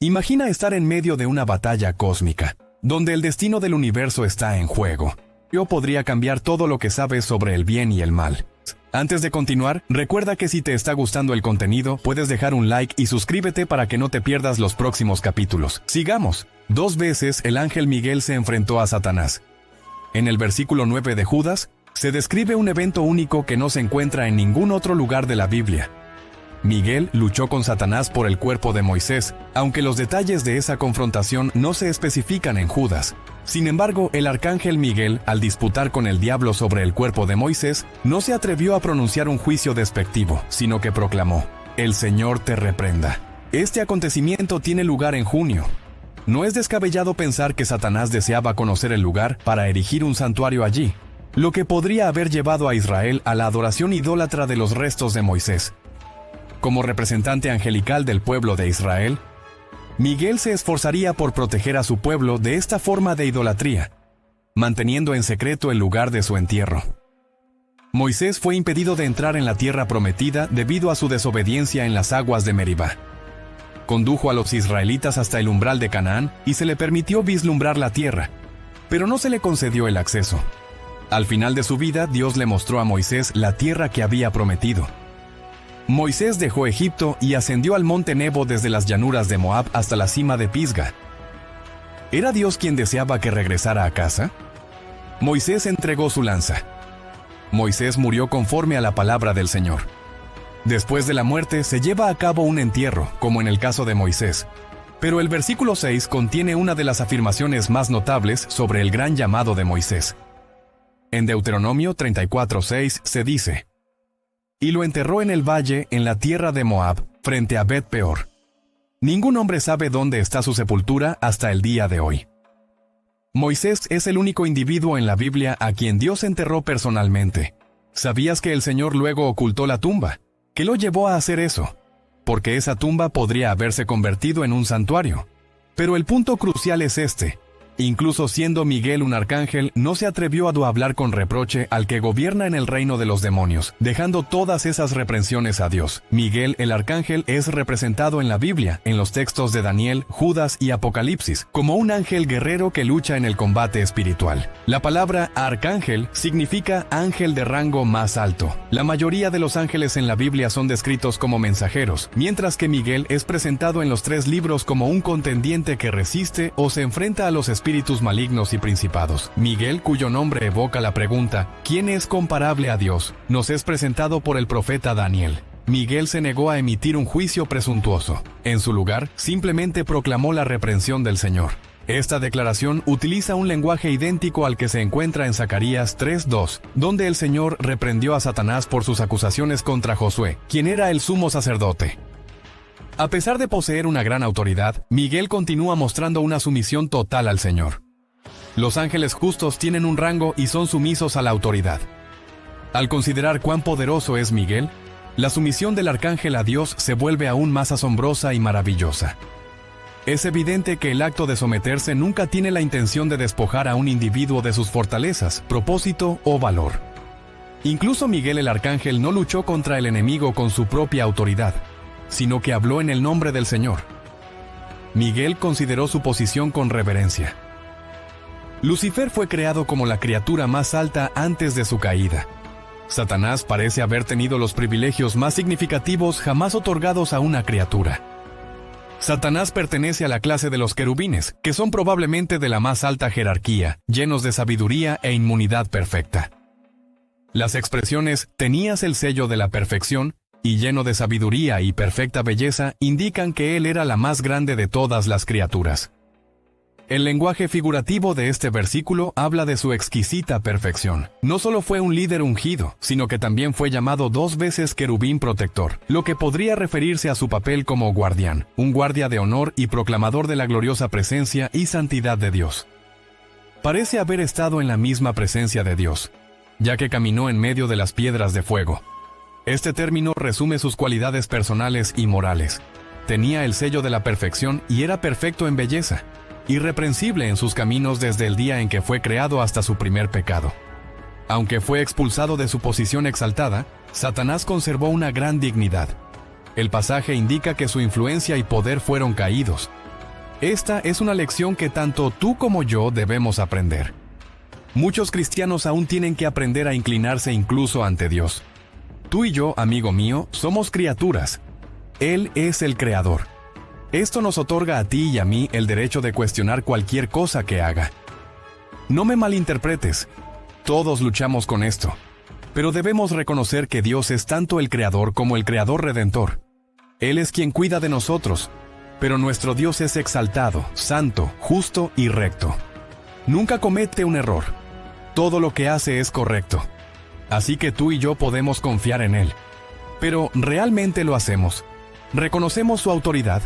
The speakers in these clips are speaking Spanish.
Imagina estar en medio de una batalla cósmica, donde el destino del universo está en juego. Yo podría cambiar todo lo que sabes sobre el bien y el mal. Antes de continuar, recuerda que si te está gustando el contenido, puedes dejar un like y suscríbete para que no te pierdas los próximos capítulos. Sigamos. 2 veces el ángel Miguel se enfrentó a Satanás. En el versículo 9 de Judas, se describe un evento único que no se encuentra en ningún otro lugar de la Biblia. Miguel luchó con Satanás por el cuerpo de Moisés, aunque los detalles de esa confrontación no se especifican en Judas. Sin embargo, el arcángel Miguel, al disputar con el diablo sobre el cuerpo de Moisés, no se atrevió a pronunciar un juicio despectivo, sino que proclamó: «El Señor te reprenda». Este acontecimiento tiene lugar en junio. No es descabellado pensar que Satanás deseaba conocer el lugar para erigir un santuario allí, lo que podría haber llevado a Israel a la adoración idólatra de los restos de Moisés. Como representante angelical del pueblo de Israel, Miguel se esforzaría por proteger a su pueblo de esta forma de idolatría, manteniendo en secreto el lugar de su entierro. Moisés fue impedido de entrar en la tierra prometida debido a su desobediencia en las aguas de Meribá. Condujo a los israelitas hasta el umbral de Canaán y se le permitió vislumbrar la tierra, pero no se le concedió el acceso. Al final de su vida, Dios le mostró a Moisés la tierra que había prometido. Moisés dejó Egipto y ascendió al monte Nebo desde las llanuras de Moab hasta la cima de Pisga. ¿Era Dios quien deseaba que regresara a casa? Moisés entregó su lanza. Moisés murió conforme a la palabra del Señor. Después de la muerte se lleva a cabo un entierro, como en el caso de Moisés. Pero el versículo 6 contiene una de las afirmaciones más notables sobre el gran llamado de Moisés. En Deuteronomio 34:6 se dice: «Y lo enterró en el valle, en la tierra de Moab, frente a Bet-peor». Ningún hombre sabe dónde está su sepultura hasta el día de hoy. Moisés es el único individuo en la Biblia a quien Dios enterró personalmente. ¿Sabías que el Señor luego ocultó la tumba? ¿Qué lo llevó a hacer eso? Porque esa tumba podría haberse convertido en un santuario. Pero el punto crucial es este. Incluso siendo Miguel un arcángel, no se atrevió a hablar con reproche al que gobierna en el reino de los demonios, dejando todas esas reprensiones a Dios. Miguel, el arcángel, es representado en la Biblia, en los textos de Daniel, Judas y Apocalipsis, como un ángel guerrero que lucha en el combate espiritual. La palabra arcángel significa ángel de rango más alto. La mayoría de los ángeles en la Biblia son descritos como mensajeros, mientras que Miguel es presentado en los 3 libros como un contendiente que resiste o se enfrenta a los espíritus malignos y principados. Miguel, cuyo nombre evoca la pregunta ¿quién es comparable a Dios?, nos es presentado por el profeta Daniel. Miguel se negó a emitir un juicio presuntuoso. En su lugar, simplemente proclamó la reprensión del Señor. Esta declaración utiliza un lenguaje idéntico al que se encuentra en Zacarías 3:2, donde el Señor reprendió a Satanás por sus acusaciones contra Josué, quien era el sumo sacerdote. A pesar de poseer una gran autoridad, Miguel continúa mostrando una sumisión total al Señor. Los ángeles justos tienen un rango y son sumisos a la autoridad. Al considerar cuán poderoso es Miguel, la sumisión del arcángel a Dios se vuelve aún más asombrosa y maravillosa. Es evidente que el acto de someterse nunca tiene la intención de despojar a un individuo de sus fortalezas, propósito o valor. Incluso Miguel el arcángel no luchó contra el enemigo con su propia autoridad, sino que habló en el nombre del Señor. Miguel consideró su posición con reverencia. Lucifer fue creado como la criatura más alta antes de su caída. Satanás parece haber tenido los privilegios más significativos jamás otorgados a una criatura. Satanás pertenece a la clase de los querubines, que son probablemente de la más alta jerarquía, llenos de sabiduría e inmunidad perfecta. Las expresiones «tenías el sello de la perfección» y lleno de sabiduría y perfecta belleza indican que él era la más grande de todas las criaturas. El lenguaje figurativo de este versículo habla de su exquisita perfección. No solo fue un líder ungido, sino que también fue llamado 2 veces querubín protector, lo que podría referirse a su papel como guardián, un guardia de honor y proclamador de la gloriosa presencia y santidad de Dios. Parece haber estado en la misma presencia de Dios, ya que caminó en medio de las piedras de fuego. Este término resume sus cualidades personales y morales. Tenía el sello de la perfección y era perfecto en belleza, irreprensible en sus caminos desde el día en que fue creado hasta su primer pecado. Aunque fue expulsado de su posición exaltada, Satanás conservó una gran dignidad. El pasaje indica que su influencia y poder fueron caídos, Esta es una lección que tanto tú como yo debemos aprender. Muchos cristianos aún tienen que aprender a inclinarse incluso ante Dios. Tú y yo, amigo mío, somos criaturas. Él es el Creador. Esto nos otorga a ti y a mí el derecho de cuestionar cualquier cosa que haga. No me malinterpretes. Todos luchamos con esto. Pero debemos reconocer que Dios es tanto el Creador como el Creador Redentor. Él es quien cuida de nosotros. Pero nuestro Dios es exaltado, santo, justo y recto. Nunca comete un error. Todo lo que hace es correcto. Así que tú y yo podemos confiar en Él. Pero ¿realmente lo hacemos? ¿Reconocemos su autoridad?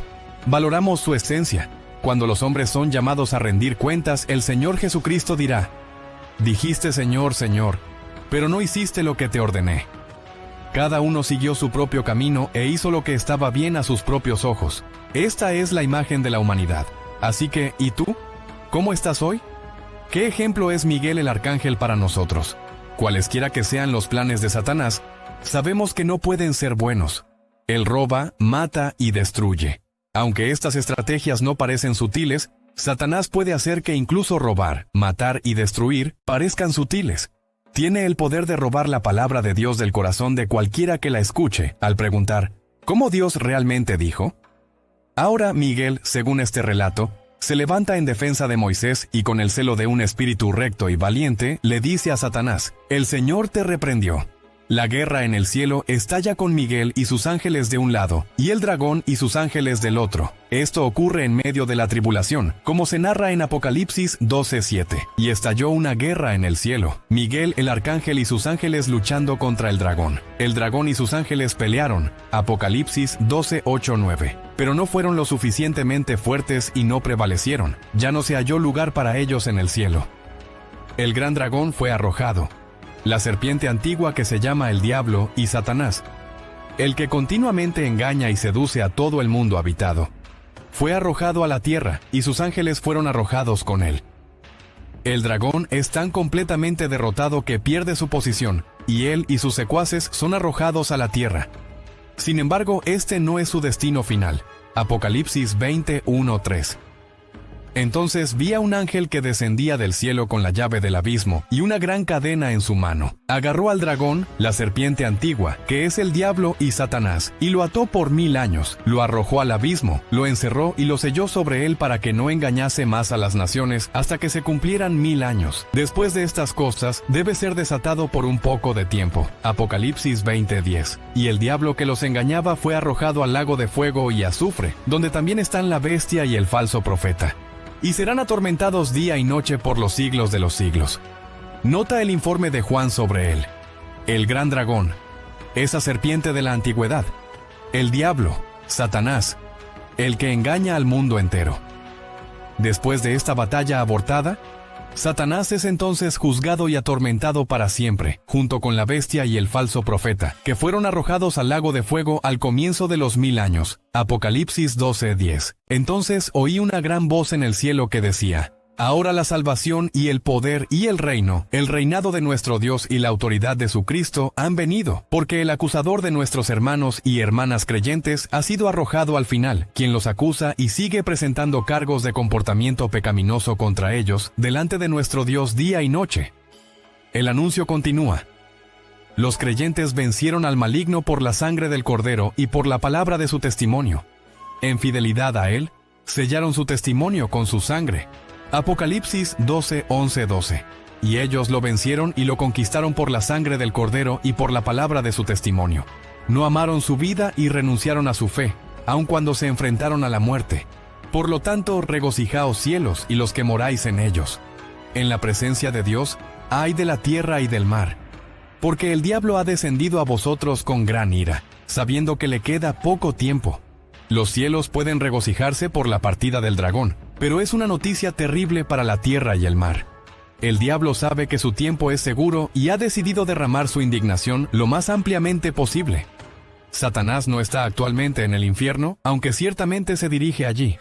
¿Valoramos su esencia? Cuando los hombres son llamados a rendir cuentas, el Señor Jesucristo dirá: «Dijiste, Señor, Señor, pero no hiciste lo que te ordené». Cada uno siguió su propio camino e hizo lo que estaba bien a sus propios ojos. Esta es la imagen de la humanidad. Así que, ¿y tú? ¿Cómo estás hoy? ¿Qué ejemplo es Miguel el Arcángel para nosotros? Cualesquiera que sean los planes de Satanás, sabemos que no pueden ser buenos. Él roba, mata y destruye. Aunque estas estrategias no parecen sutiles, Satanás puede hacer que incluso robar, matar y destruir parezcan sutiles. Tiene el poder de robar la palabra de Dios del corazón de cualquiera que la escuche, al preguntar: ¿cómo Dios realmente dijo? Ahora Miguel, según este relato, se levanta en defensa de Moisés y con el celo de un espíritu recto y valiente, le dice a Satanás: «El Señor te reprendió». La guerra en el cielo estalla con Miguel y sus ángeles de un lado, y el dragón y sus ángeles del otro. Esto ocurre en medio de la tribulación, como se narra en Apocalipsis 12:7. Y estalló una guerra en el cielo. Miguel el arcángel y sus ángeles luchando contra el dragón. El dragón y sus ángeles pelearon. Apocalipsis 12:8-9. Pero no fueron lo suficientemente fuertes y no prevalecieron. Ya no se halló lugar para ellos en el cielo. El gran dragón fue arrojado. La serpiente antigua que se llama el diablo y Satanás, el que continuamente engaña y seduce a todo el mundo habitado, fue arrojado a la tierra y sus ángeles fueron arrojados con él. El dragón es tan completamente derrotado que pierde su posición, y él y sus secuaces son arrojados a la tierra. Sin embargo, este no es su destino final. Apocalipsis 20:1-3. Entonces vi a un ángel que descendía del cielo con la llave del abismo y una gran cadena en su mano. Agarró al dragón, la serpiente antigua, que es el diablo y Satanás, y lo ató por 1000 años. Lo arrojó al abismo, lo encerró y lo selló sobre él para que no engañase más a las naciones hasta que se cumplieran 1000 años. Después de estas cosas, debe ser desatado por un poco de tiempo. Apocalipsis 20:10. Y el diablo que los engañaba fue arrojado al lago de fuego y azufre, donde también están la bestia y el falso profeta. Y serán atormentados día y noche por los siglos de los siglos. Nota el informe de Juan sobre él. El gran dragón, esa serpiente de la antigüedad, el diablo, Satanás, el que engaña al mundo entero. Después de esta batalla abortada, Satanás es entonces juzgado y atormentado para siempre, junto con la bestia y el falso profeta, que fueron arrojados al lago de fuego al comienzo de los 1000 años. Apocalipsis 12:10. Entonces oí una gran voz en el cielo que decía: Ahora la salvación y el poder y el reino, el reinado de nuestro Dios y la autoridad de su Cristo han venido, porque el acusador de nuestros hermanos y hermanas creyentes ha sido arrojado al final, quien los acusa y sigue presentando cargos de comportamiento pecaminoso contra ellos, delante de nuestro Dios día y noche. El anuncio continúa. Los creyentes vencieron al maligno por la sangre del Cordero y por la palabra de su testimonio. En fidelidad a él, sellaron su testimonio con su sangre. Apocalipsis 12:11-12. Y ellos lo vencieron y lo conquistaron por la sangre del Cordero y por la palabra de su testimonio. No amaron su vida y renunciaron a su fe, aun cuando se enfrentaron a la muerte. Por lo tanto, regocijaos cielos y los que moráis en ellos. En la presencia de Dios, ay de la tierra y del mar. Porque el diablo ha descendido a vosotros con gran ira, sabiendo que le queda poco tiempo. Los cielos pueden regocijarse por la partida del dragón, pero es una noticia terrible para la tierra y el mar. El diablo sabe que su tiempo es seguro y ha decidido derramar su indignación lo más ampliamente posible. Satanás no está actualmente en el infierno, aunque ciertamente se dirige allí.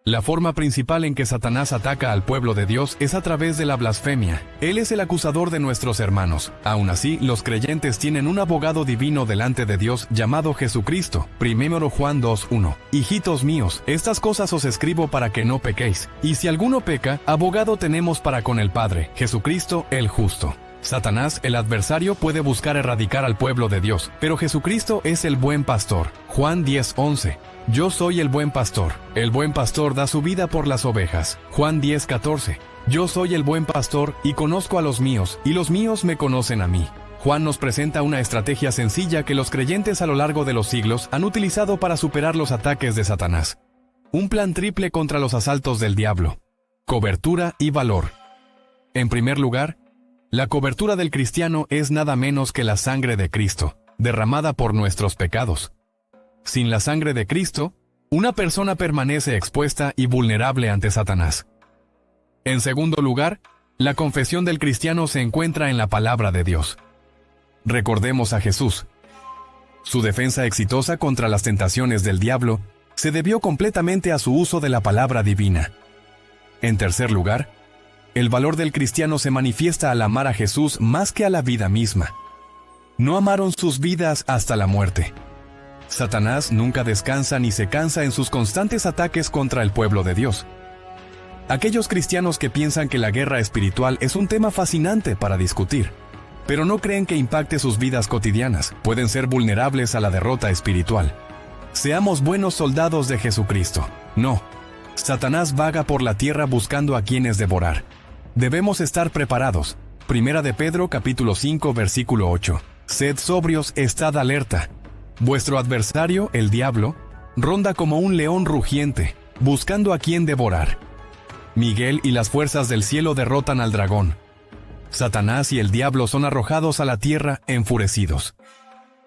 La forma principal en que Satanás ataca al pueblo de Dios es a través de la blasfemia. Él es el acusador de nuestros hermanos. Aún así, los creyentes tienen un abogado divino delante de Dios llamado Jesucristo. 1 Juan 2:1. Hijitos míos, estas cosas os escribo para que no pequéis. Y si alguno peca, abogado tenemos para con el Padre, Jesucristo el justo. Satanás, el adversario, puede buscar erradicar al pueblo de Dios, pero Jesucristo es el buen pastor. Juan 10:11. Yo soy el buen pastor. El buen pastor da su vida por las ovejas. Juan 10:14. Yo soy el buen pastor y conozco a los míos, y los míos me conocen a mí. Juan nos presenta una estrategia sencilla que los creyentes a lo largo de los siglos han utilizado para superar los ataques de Satanás. Un plan triple contra los asaltos del diablo. Cobertura y valor. En primer lugar, la cobertura del cristiano es nada menos que la sangre de Cristo, derramada por nuestros pecados. Sin la sangre de Cristo, una persona permanece expuesta y vulnerable ante Satanás. En segundo lugar, la confesión del cristiano se encuentra en la palabra de Dios. Recordemos a Jesús. Su defensa exitosa contra las tentaciones del diablo se debió completamente a su uso de la palabra divina. En tercer lugar, el valor del cristiano se manifiesta al amar a Jesús más que a la vida misma. No amaron sus vidas hasta la muerte. Satanás nunca descansa ni se cansa en sus constantes ataques contra el pueblo de Dios. Aquellos cristianos que piensan que la guerra espiritual es un tema fascinante para discutir, pero no creen que impacte sus vidas cotidianas, pueden ser vulnerables a la derrota espiritual. Seamos buenos soldados de Jesucristo. No. Satanás vaga por la tierra buscando a quienes devorar. Debemos estar preparados. 1 de Pedro capítulo 5 versículo 8. Sed sobrios, estad alerta. Vuestro adversario, el diablo, ronda como un león rugiente, buscando a quien devorar. Miguel y las fuerzas del cielo derrotan al dragón. Satanás y el diablo son arrojados a la tierra enfurecidos.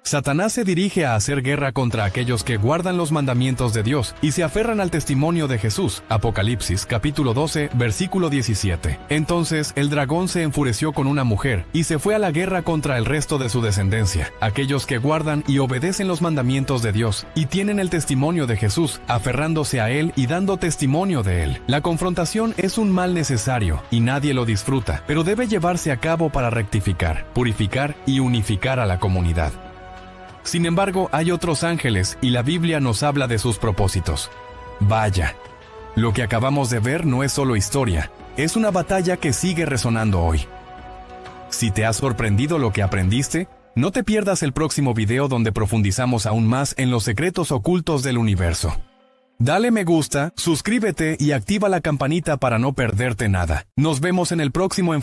Satanás se dirige a hacer guerra contra aquellos que guardan los mandamientos de Dios y se aferran al testimonio de Jesús. Apocalipsis capítulo 12 versículo 17. Entonces el dragón se enfureció con una mujer y se fue a la guerra contra el resto de su descendencia, aquellos que guardan y obedecen los mandamientos de Dios y tienen el testimonio de Jesús, aferrándose a él y dando testimonio de él. La confrontación es un mal necesario y nadie lo disfruta, pero debe llevarse a cabo para rectificar, purificar y unificar a la comunidad. Sin embargo, hay otros ángeles y la Biblia nos habla de sus propósitos. Vaya, lo que acabamos de ver no es solo historia, es una batalla que sigue resonando hoy. Si te ha sorprendido lo que aprendiste, no te pierdas el próximo video donde profundizamos aún más en los secretos ocultos del universo. Dale me gusta, suscríbete y activa la campanita para no perderte nada. Nos vemos en el próximo enfrentamiento.